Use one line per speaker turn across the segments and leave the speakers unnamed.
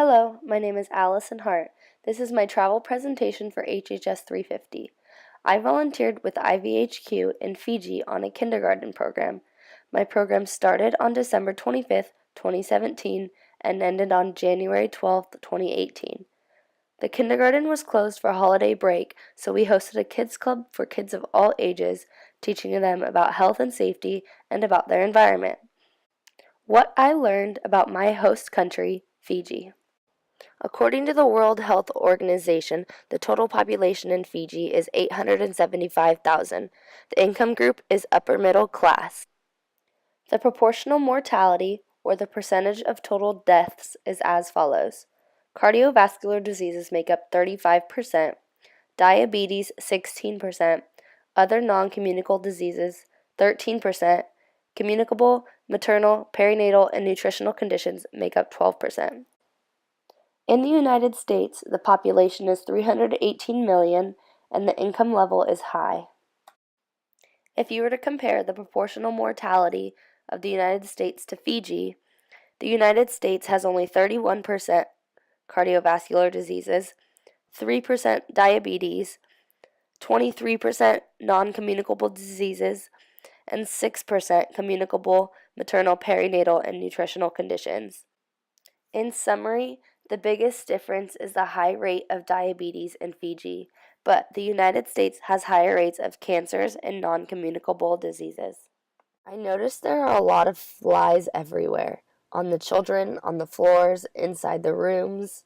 Hello, my name is Allison Hart. This is my travel presentation for HHS 350. I volunteered with IVHQ in Fiji on a kindergarten program. My program started on December 25th, 2017 and ended on January 12th, 2018. The kindergarten was closed for holiday break, so we hosted a kids club for kids of all ages, teaching them about health and safety and about their environment. What I learned about my host country, Fiji. According to the World Health Organization, the total population in Fiji is 875,000. The income group is upper middle class. The proportional mortality, or the percentage of total deaths, is as follows. Cardiovascular diseases make up 35%, diabetes 16%, other non-communicable diseases 13%, communicable, maternal, perinatal, and nutritional conditions make up 12%. In the United States, the population is 318 million, and the income level is high. If you were to compare the proportional mortality of the United States to Fiji, the United States has only 31% cardiovascular diseases, 3% diabetes, 23% non-communicable diseases, and 6% communicable, maternal, perinatal, and nutritional conditions. In summary, the biggest difference is the high rate of diabetes in Fiji, but the United States has higher rates of cancers and non-communicable diseases. I noticed there are a lot of flies everywhere, on the children, on the floors, inside the rooms.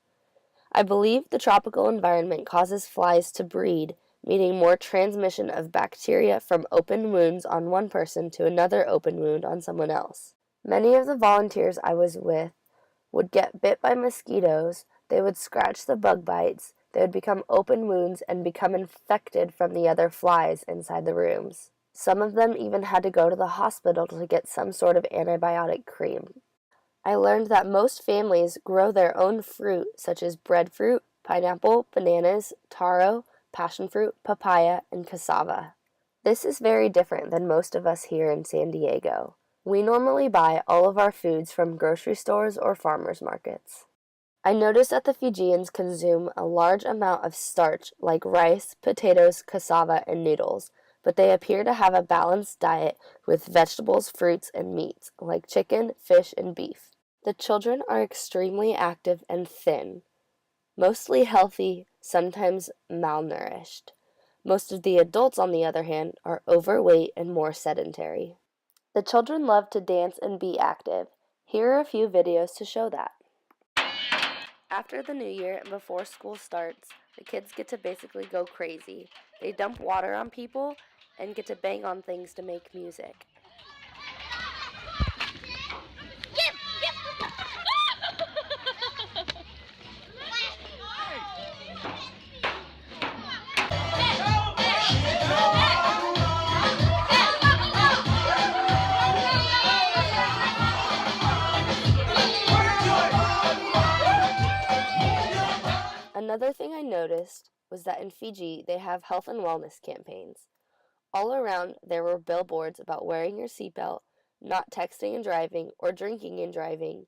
I believe the tropical environment causes flies to breed, meaning more transmission of bacteria from open wounds on one person to another open wound on someone else. Many of the volunteers I was with would get bit by mosquitoes, they would scratch the bug bites, they would become open wounds and become infected from the other flies inside the rooms. Some of them even had to go to the hospital to get some sort of antibiotic cream. I learned that most families grow their own fruit, such as breadfruit, pineapple, bananas, taro, passion fruit, papaya, and cassava. This is very different than most of us here in San Diego. We normally buy all of our foods from grocery stores or farmers markets. I noticed that the Fijians consume a large amount of starch like rice, potatoes, cassava, and noodles, but they appear to have a balanced diet with vegetables, fruits, and meats like chicken, fish, and beef. The children are extremely active and thin, mostly healthy, sometimes malnourished. Most of the adults, on the other hand, are overweight and more sedentary. The children love to dance and be active. Here are a few videos to show that. After the new year and before school starts, the kids get to basically go crazy. They dump water on people and get to bang on things to make music. Another thing I noticed was that in Fiji, they have health and wellness campaigns. All around, there were billboards about wearing your seatbelt, not texting and driving or drinking and driving,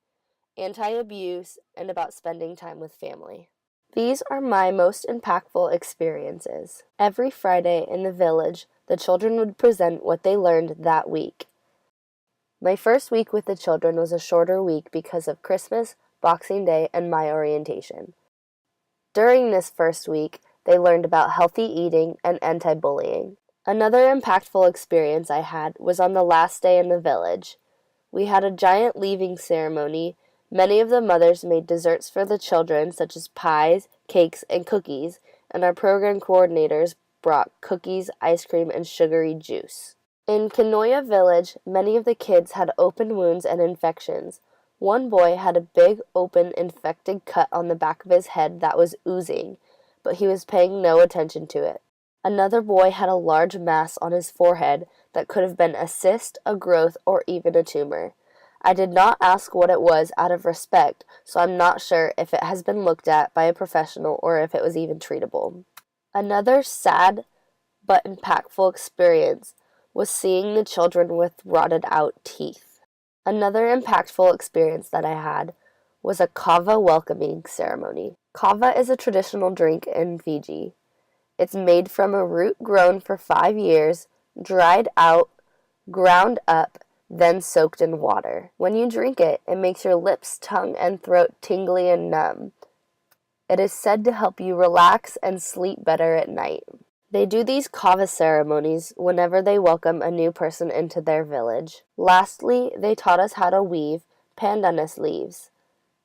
anti-abuse, and about spending time with family. These are my most impactful experiences. Every Friday in the village, the children would present what they learned that week. My first week with the children was a shorter week because of Christmas, Boxing Day, and my orientation. During this first week, they learned about healthy eating and anti-bullying. Another impactful experience I had was on the last day in the village. We had a giant leaving ceremony. Many of the mothers made desserts for the children, such as pies, cakes, and cookies, and our program coordinators brought cookies, ice cream, and sugary juice. In Kanoya Village, many of the kids had open wounds and infections. One boy had a big, open, infected cut on the back of his head that was oozing, but he was paying no attention to it. Another boy had a large mass on his forehead that could have been a cyst, a growth, or even a tumor. I did not ask what it was out of respect, so I'm not sure if it has been looked at by a professional or if it was even treatable. Another sad but impactful experience was seeing the children with rotted out teeth. Another impactful experience that I had was a kava welcoming ceremony. Kava is a traditional drink in Fiji. It's made from a root grown for 5 years, dried out, ground up, then soaked in water. When you drink it, it makes your lips, tongue, and throat tingly and numb. It is said to help you relax and sleep better at night. They do these kava ceremonies whenever they welcome a new person into their village. Lastly, they taught us how to weave pandanus leaves.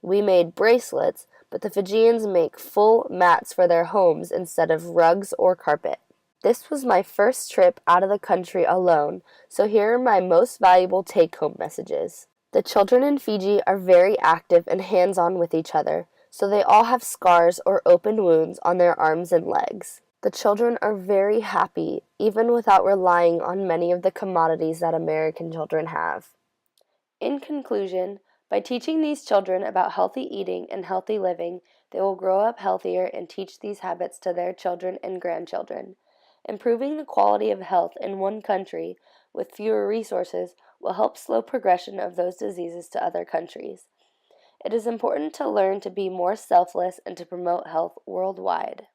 We made bracelets, but the Fijians make full mats for their homes instead of rugs or carpet. This was my first trip out of the country alone, so here are my most valuable take-home messages. The children in Fiji are very active and hands-on with each other, so they all have scars or open wounds on their arms and legs. The children are very happy, even without relying on many of the commodities that American children have. In conclusion, by teaching these children about healthy eating and healthy living, they will grow up healthier and teach these habits to their children and grandchildren. Improving the quality of health in one country with fewer resources will help slow progression of those diseases to other countries. It is important to learn to be more selfless and to promote health worldwide.